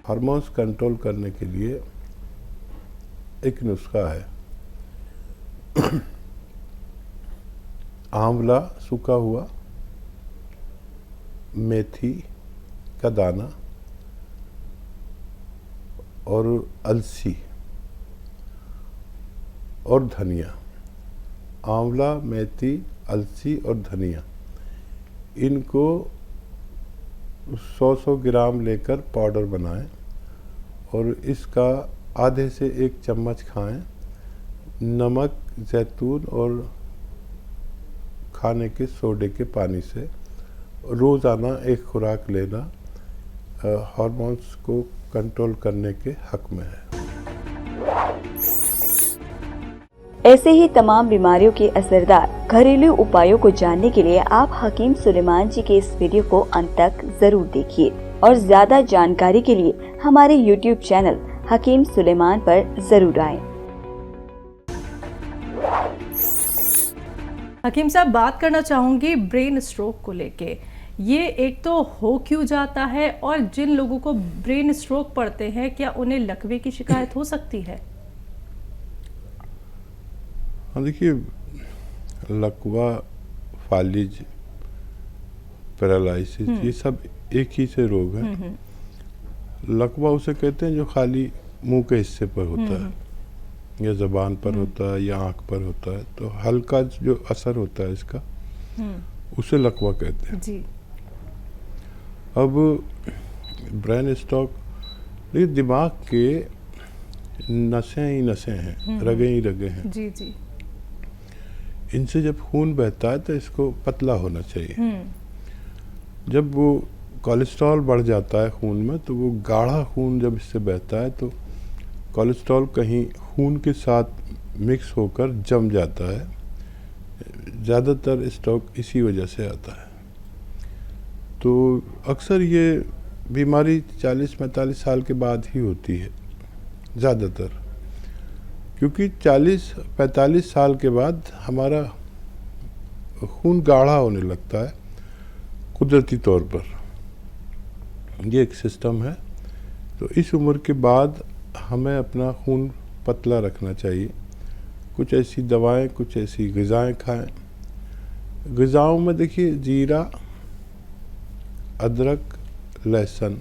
Hormones control करने के लिए एक नुस्खा है। आंवला सूखा हुआ, मेथी का दाना और अलसी और धनिया। आंवला, मेथी, अलसी और धनिया, इनको 100-100 ग्राम लेकर पाउडर बनाएं और इसका आधे से 1 चम्मच खाएं। नमक, जैतून और खाने के सोडे के पानी से रोज़ाना एक खुराक लेना हार्मोन्स को कंट्रोल करने के हक में है। ऐसे ही तमाम बीमारियों के असरदार घरेलू उपायों को जानने के लिए आप हकीम सुलेमान जी के इस वीडियो को अंत तक जरूर देखिए और ज्यादा जानकारी के लिए हमारे YouTube चैनल हकीम सुलेमान पर जरूर आएं। हकीम साहब, बात करना चाहूंगी ब्रेन स्ट्रोक को लेके। ये एक तो हो क्यों जाता है और जिन लोगों को ब्रेन स्ट्रोक पड़ते हैं क्या उन्हें लकवे की शिकायत हो सकती है? हाँ, देखिए, लकवा, फालिज, पैरालिसिस, ये सब एक ही से रोग है। लकवा उसे कहते हैं जो खाली मुंह के हिस्से पर होता है, या ज़बान पर होता है, या आँख पर होता है, तो हल्का जो असर होता है इसका, उसे लकवा कहते हैं जी। अब ब्रेन स्ट्रोक, ये दिमाग के नसें ही नसें हैं, रगे ही रगे हैं। जी जी। इनसे जब खून बहता है तो इसको पतला होना चाहिए। जब वो कोलेस्ट्रॉल बढ़ जाता है खून में, तो वो गाढ़ा खून जब इससे बहता है तो कोलेस्ट्रॉल कहीं खून के साथ मिक्स होकर जम जाता है। ज़्यादातर स्ट्रोक इसी वजह से आता है। तो अक्सर ये बीमारी 40-45 साल के बाद ही होती है ज़्यादातर, क्योंकि 40-45 साल के बाद हमारा खून गाढ़ा होने लगता है कुदरती तौर पर। ये एक सिस्टम है। तो इस उम्र के बाद हमें अपना खून पतला रखना चाहिए। कुछ ऐसी दवाएं, कुछ ऐसी ग़िज़ाएं खाएं। ग़िज़ाओं में देखिए, जीरा, अदरक, लहसुन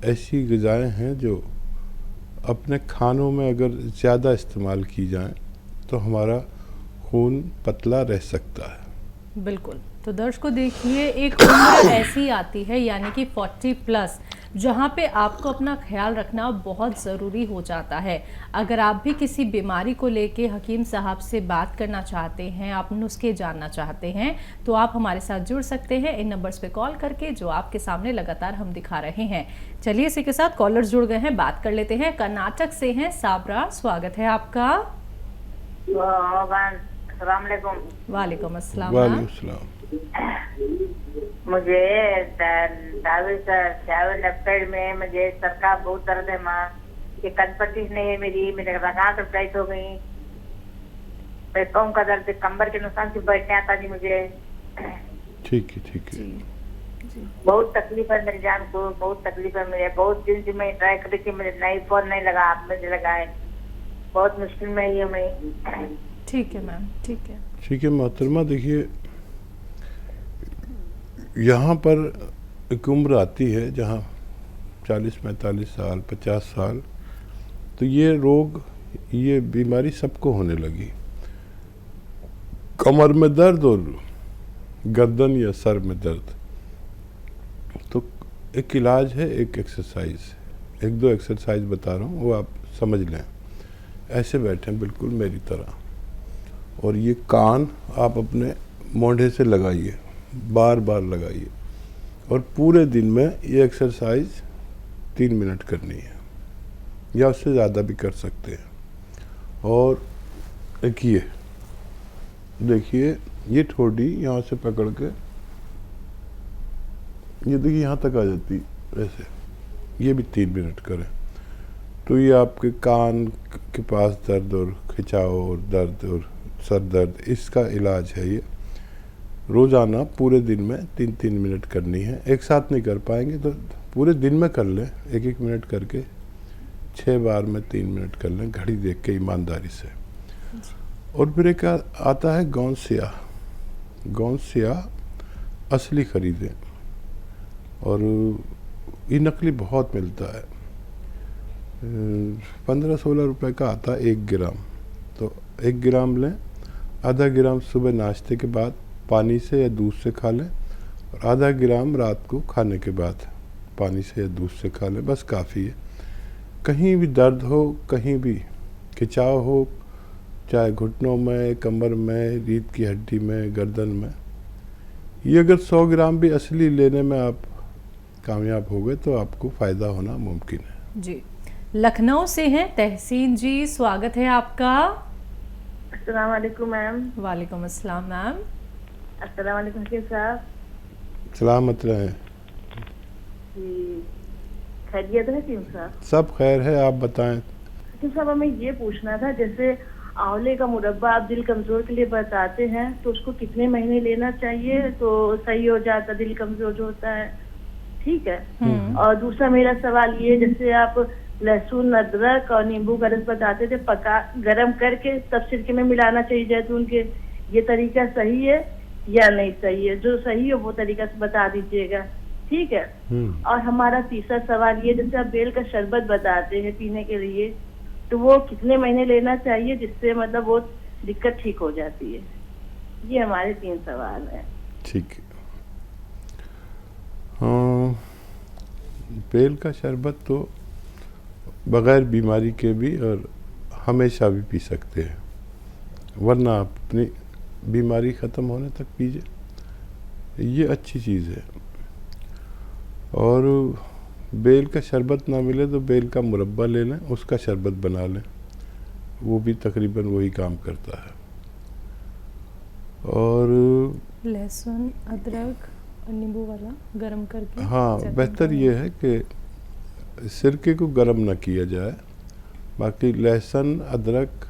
ऐसी ग़िज़ाएं हैं जो अपने खानों में अगर ज़्यादा इस्तेमाल की जाएं तो हमारा खून पतला रह सकता है। बिल्कुल। तो दर्शकों देखिए, एक उम्र ऐसी आती है यानी कि 40+, जहाँ पे आपको अपना ख्याल रखना बहुत ज़रूरी हो जाता है। अगर आप भी किसी बीमारी को लेके हकीम साहब से बात करना चाहते हैं, आप नुस्खे जानना चाहते हैं, तो आप हमारे साथ जुड़ सकते हैं इन नंबर्स पे कॉल करके जो आपके सामने लगातार हम दिखा रहे हैं। चलिए, इसी के साथ कॉलर्स जुड़ गए हैं, बात कर लेते हैं। कर्नाटक से हैं साबरा, स्वागत है आपका। वालेकुम अस्सलाम। मुझे लेफ्ट साइड में मुझे सर का बहुत दर्द है माँ। ये कनपट्टी नहीं है मेरी, मेरे रगात टाइट हो गई, मेरे पाँव का दर्द, कंबर के नुकसान से बैठने आता नहीं मुझे। ठीक है, ठीक है। बहुत तकलीफ है मेरी जान को, बहुत तकलीफ है मुझे। बहुत दिन से मैं ट्राई कर रही थी, मुझे नहीं फोन नहीं लगा, आप मुझे लगाए। बहुत मुश्किल में ही मैं। ठीक है मैम, ठीक है। ठीक है मोहतरमा, देखिए, यहाँ पर एक उम्र आती है जहाँ 40-45 साल, 50 साल, तो ये रोग, ये बीमारी सबको होने लगी। कमर में दर्द और गर्दन या सर में दर्द, तो एक इलाज है, एक एक्सरसाइज, 1-2 एक्सरसाइज बता रहा हूँ, वो आप समझ लें। ऐसे बैठें बिल्कुल मेरी तरह, और ये कान आप अपने मोढ़े से लगाइए, बार बार लगाइए, और पूरे दिन में ये एक्सरसाइज 3 मिनट करनी है, या उससे ज़्यादा भी कर सकते हैं। और देखिए ये ठोड़ी यहाँ से पकड़ के, ये देखिए यहाँ तक आ जाती ऐसे, ये भी 3 मिनट करें। तो ये आपके कान के पास दर्द और खिंचाव और दर्द और सर दर्द, इसका इलाज है ये। रोज़ाना पूरे दिन में 3-3 मिनट करनी है। एक साथ नहीं कर पाएंगे तो पूरे दिन में कर लें, 1-1 मिनट करके 6 बार में 3 मिनट कर लें, घड़ी देख के ईमानदारी से। और फिर एक आता है गौंसिया। गौंसिया असली खरीदें, और ये नकली बहुत मिलता है। 15-16 रुपए का आता है 1 ग्राम। तो 1 ग्राम लें, आधा ग्राम सुबह नाश्ते के बाद पानी से या दूध से खा लें, और आधा ग्राम रात को खाने के बाद पानी से या दूध से खा लें, बस काफ़ी है। कहीं भी दर्द हो, कहीं भी खिंचाव हो, चाहे घुटनों में, कमर में, रीढ़ की हड्डी में, गर्दन में, ये अगर 100 ग्राम भी असली लेने में आप कामयाब हो गए तो आपको फ़ायदा होना मुमकिन है। जी, लखनऊ से हैं तहसीन जी, स्वागत है आपका। अस्सलाम वालेकुम मैम। वालेकुम अस्सलाम मैम। अस्सलाम वालेकुम साहब। सलामत रहें। जी, खैरियत है टीम साहब? सब खैर है, आप बताएं। टीम साहब, हमें ये पूछना था, जैसे आंवले का मुरब्बा आप दिल कमजोर के लिए बताते हैं, तो उसको कितने महीने लेना चाहिए तो सही हो जाता, दिल कमजोर जो होता है? ठीक है। और दूसरा मेरा सवाल ये, जैसे आप लहसुन, अदरक और नींबू का रस बताते थे, पका गरम करके तब सिरके में मिलाना चाहिए जैतून के, ये तरीका सही है या नहीं सही है? जो सही हो वो तरीका से बता दीजिएगा, ठीक है। और हमारा तीसरा सवाल ये, जैसे आप बेल का शरबत बताते हैं पीने के लिए, तो वो कितने महीने लेना चाहिए जिससे मतलब वो दिक्कत ठीक हो जाती है? ये हमारे 3 सवाल हैं। ठीक है। हाँ, बेल का शरबत तो बग़ैर बीमारी के भी और हमेशा भी पी सकते हैं, वरना आप अपनी बीमारी ख़त्म होने तक पीजिए, ये अच्छी चीज़ है। और बेल का शरबत ना मिले तो बेल का मुरब्बा ले लें, उसका शरबत बना लें, वो भी तकरीबन वही काम करता है। और लहसुन, अदरक और नींबू वाला गरम करके, हाँ, बेहतर ये है कि सिरके को गरम ना किया जाए, बाकी लहसुन, अदरक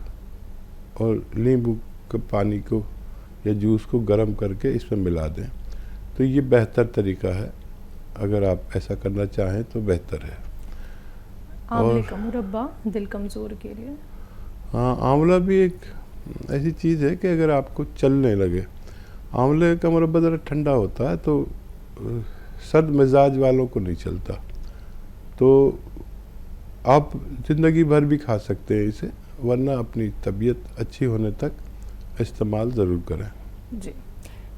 और नींबू के पानी को या जूस को गरम करके इसमें मिला दें, तो ये बेहतर तरीका है। अगर आप ऐसा करना चाहें तो बेहतर है। आंवले का मुरब्बा दिल कमज़ोर के लिए। हाँ, आंवला भी एक ऐसी चीज़ है कि अगर आपको चलने लगे, आंवले का मुरब्बा ज़रा ठंडा होता है तो सर्द मिजाज वालों को नहीं चलता, तो आप ज़िंदगी भर भी खा सकते हैं इसे, वरना अपनी तबीयत अच्छी होने तक इस्तेमाल ज़रूर करें। जी,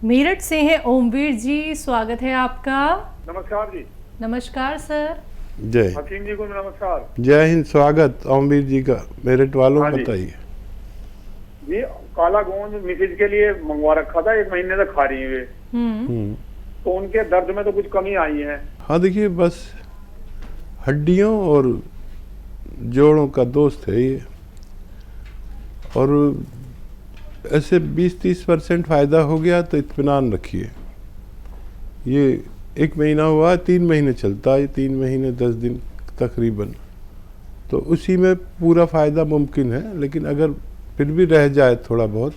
मेरठ से हैं ओमवीर जी, स्वागत है आपका। नमस्कार जी। नमस्कार सर। जय हकीम जी को नमस्कार। जय हिंद, स्वागत ओमवीर जी का। मेरठ वालों हाँ जी। बताइए जी, काला गोंद मिसेज के लिए मंगवा रखा था, 1 महीने तक खा रही है, तो उनके दर्द में तो कुछ कमी आई है। हाँ, देखिए, बस हड्डियों और जोड़ों का दोस्त है ये, और ऐसे 20-30% फ़ायदा हो गया तो इत्मीनान रखिए। ये 1 महीना हुआ, 3 महीने चलता है, 3 महीने 10 दिन तकरीबन, तो उसी में पूरा फ़ायदा मुमकिन है। लेकिन अगर फिर भी रह जाए थोड़ा बहुत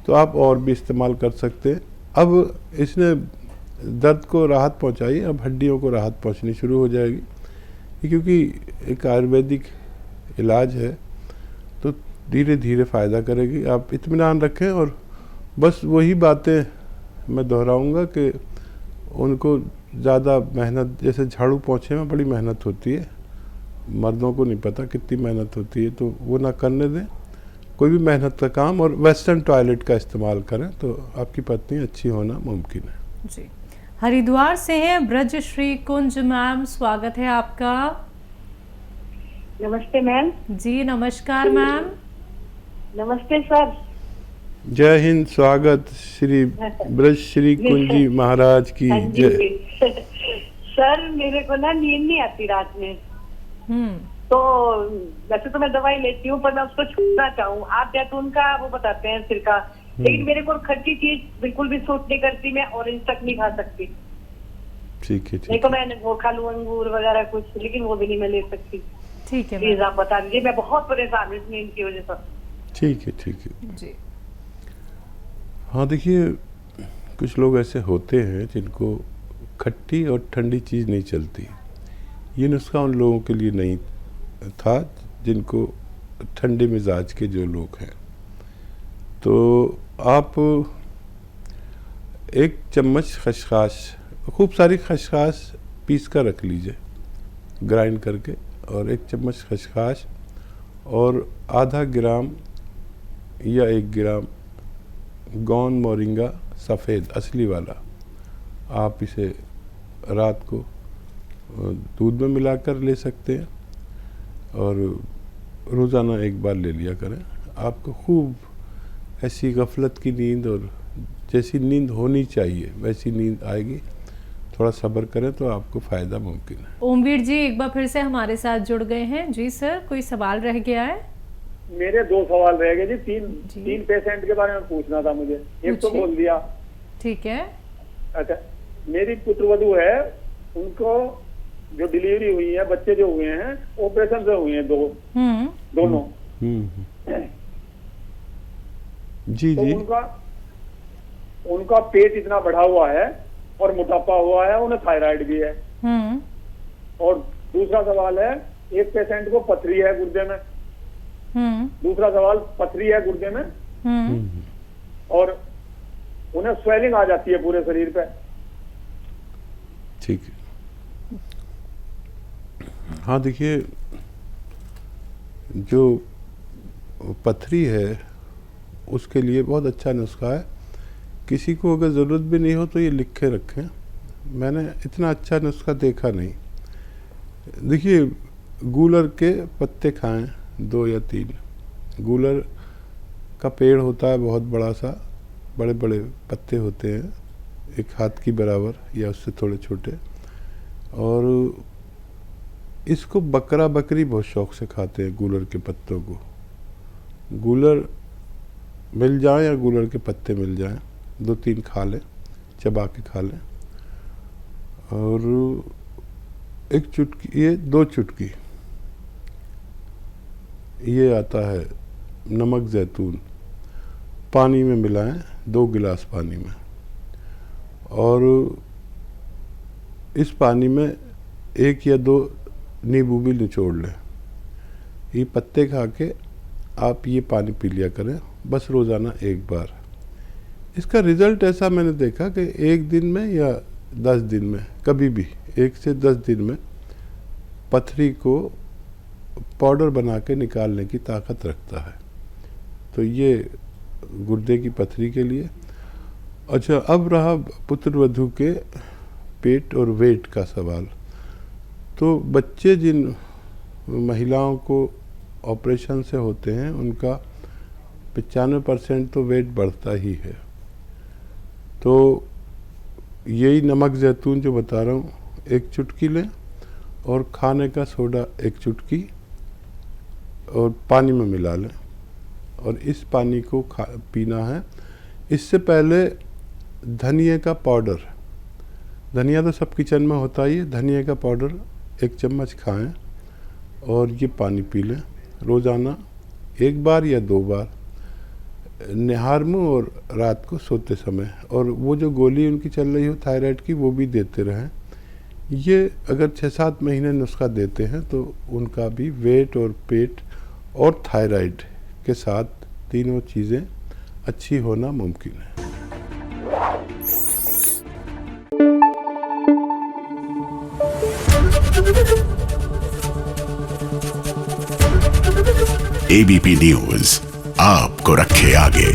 तो आप और भी इस्तेमाल कर सकते हैं। अब इसने दर्द को राहत पहुंचाई, अब हड्डियों को राहत पहुंचनी शुरू हो जाएगी, क्योंकि एक आयुर्वेदिक इलाज है, तो धीरे धीरे फ़ायदा करेगी। आप इत्मीनान रखें, और बस वही बातें मैं दोहराऊंगा कि उनको ज़्यादा मेहनत, जैसे झाड़ू पोंछे में बड़ी मेहनत होती है, मर्दों को नहीं पता कितनी मेहनत होती है, तो वो ना करने दें कोई भी मेहनत का काम, और वेस्टर्न टॉयलेट का इस्तेमाल करें तो आपकी पत्नी अच्छी होना मुमकिन है। जी, हरिद्वार से हैं ब्रज श्री कुंज मैम, स्वागत है आपका। नमस्ते मैम। जी नमस्कार मैम। नमस्ते सर। जय हिंद, स्वागत श्री ब्रज श्री कुंज जी महाराज की जय। सर, मेरे को ना नींद नहीं आती रात में, तो वैसे तो मैं दवाई लेती हूँ, पर मैं उसको छूटना चाहूँ। आप जैतून का वो बताते हैं सिरका, लेकिन मेरे को खट्टी चीज बिल्कुल भी सूट नहीं करती, मैं ऑरेंज तक नहीं खा सकती। ठीक है, नहीं तो मैं वो खा लूँ अंगूर वगैरह कुछ, लेकिन वो भी नहीं मैं ले सकती। ठीक है, प्लीज आप बता दीजिए, मैं बहुत परेशान हूँ इस नींद की वजह से। ठीक है, ठीक है जी। हाँ, देखिए, कुछ लोग ऐसे होते हैं जिनको खट्टी और ठंडी चीज़ नहीं चलती। ये नुस्खा उन लोगों के लिए नहीं था जिनको ठंडे मिजाज के जो लोग हैं। तो आप 1 चम्मच खसखस, खूब सारी खसखस पीस कर रख लीजिए ग्राइंड करके, और 1 चम्मच खसखस और आधा ग्राम या 1 ग्राम गौन मोरिंगा सफ़ेद असली वाला, आप इसे रात को दूध में मिलाकर ले सकते हैं और रोज़ाना 1 बार ले लिया करें। आपको खूब ऐसी गफलत की नींद और जैसी नींद होनी चाहिए वैसी नींद आएगी। थोड़ा सब्र करें तो आपको फ़ायदा मुमकिन है। ओमवीर जी एक बार फिर से हमारे साथ जुड़ गए हैं। जी सर, कोई सवाल रह गया है? मेरे 2 सवाल रह गए जी। तीन पेशेंट के बारे में पूछना था मुझे। एक तो बोल दिया। ठीक है। अच्छा, मेरी पुत्रवधू है, उनको जो डिलीवरी हुई है, बच्चे जो हुए हैं ऑपरेशन से हुए हैं, दोनों। जी तो जी। उनका पेट इतना बढ़ा हुआ है और मोटापा हुआ है, उन्हें थायराइड भी है। और दूसरा सवाल है, एक पेशेंट को पथरी है गुर्दे में। दूसरा सवाल, पथरी है गुर्दे में और उन्हें स्वेलिंग आ जाती है पूरे शरीर पे। ठीक है। हाँ देखिए, जो पथरी है उसके लिए बहुत अच्छा नुस्खा है। किसी को अगर ज़रूरत भी नहीं हो तो ये लिख के रखें। मैंने इतना अच्छा नुस्खा देखा नहीं। देखिए, गूलर के पत्ते खाएं 2 या 3। गूलर का पेड़ होता है बहुत बड़ा सा, बड़े बड़े पत्ते होते हैं, 1 हाथ की बराबर या उससे थोड़े छोटे, और इसको बकरा बकरी बहुत शौक से खाते हैं गूलर के पत्तों को। गूलर मिल जाए या गूलर के पत्ते मिल जाएं, 2-3 खा लें, चबा के खा लें। और 1 चुटकी, ये 2 चुटकी ये आता है नमक ज़ैतून, पानी में मिलाएं 2 गिलास पानी में, और इस पानी में 1 या 2 नींबू भी निचोड़ लें। ये पत्ते खा के आप ये पानी पी लिया करें, बस रोज़ाना 1 बार। इसका रिज़ल्ट ऐसा मैंने देखा कि 1 दिन में या 10 दिन में, कभी भी 1 से 10 दिन में पथरी को पाउडर बना के निकालने की ताकत रखता है। तो ये गुर्दे की पथरी के लिए। अच्छा, अब रहा पुत्रवधू के पेट और वेट का सवाल। तो बच्चे जिन महिलाओं को ऑपरेशन से होते हैं उनका 95% तो वेट बढ़ता ही है। तो यही नमक ज़ैतून जो बता रहा हूँ 1 चुटकी लें, और खाने का सोडा 1 चुटकी और पानी में मिला लें, और इस पानी को पीना है। इससे पहले धनिया का पाउडर, धनिया तो सब किचन में होता ही है, धनिया का पाउडर 1 चम्मच खाएं और ये पानी पी लें रोज़ाना 1 बार या 2 बार, निहार मुँह और रात को सोते समय। और वो जो गोली उनकी चल रही हो थायराइड की, वो भी देते रहें। ये अगर 6-7 महीने नुस्खा देते हैं तो उनका भी वेट और पेट और थायराइड के साथ तीनों चीज़ें अच्छी होना मुमकिन है। एबीपी न्यूज़ आपको रखे आगे।